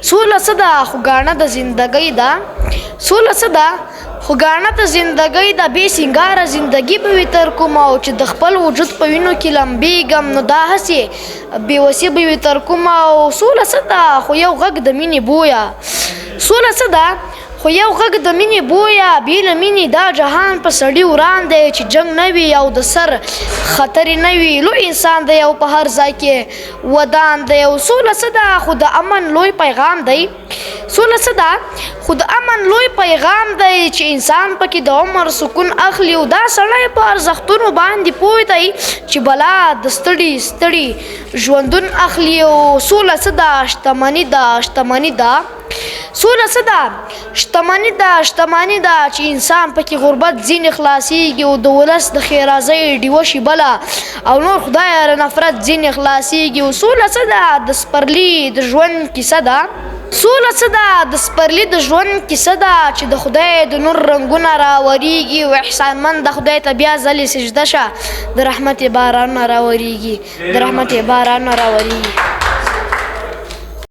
سوله څه ده خو ګاڼه د زندګۍ ده سوله څه ده خو ګاڼه د زندګۍ ده بې سینګاره زندګي به وي تر کومه او چې د خپل وجود په وینو کې لمبېږم نو دا هسې بېوسي به وي تر کومه او سوله څه ده خو یو غږ د مینې بویه سوله څه ده خو یو غږ د مینې بویه بې له مینې دا جهان په سړي وران دی چې جنګ نه وي او د سر خطرې نه وي لوی انسان دی او په هر ځای کې ودان دی او سوله څه ده خو د امن لوی پیغام دی سوله څه ده خو د امن لوی پیغام دی چې انسان پکې د عمر سکون اخلي او دا سړی په ارزښتونو باندې پوه دی چې بلا د ستړي ستړي ژوندون اخلي او سوله څه ده شتمني ده شتمني ده سوله څه ده شتمني ده شتمني ده چې انسان پکې غربت ځینې خلاصېږي او د ولس د ښېرازۍ ډیوه شي بله او نور خدایه له نفرت ځینې خلاصېږي او سوله څه ده د سپرلي د ژوند کیسه ده سوله څه ده د سپرلي د ژوند کیسه ده چې د خدای د نور رنګونه راوریږي او احسانمند د خدای ته بیا ځلې سجده شه د رحمت بارانونه راوریږي د رحمت بارانونه راوریږي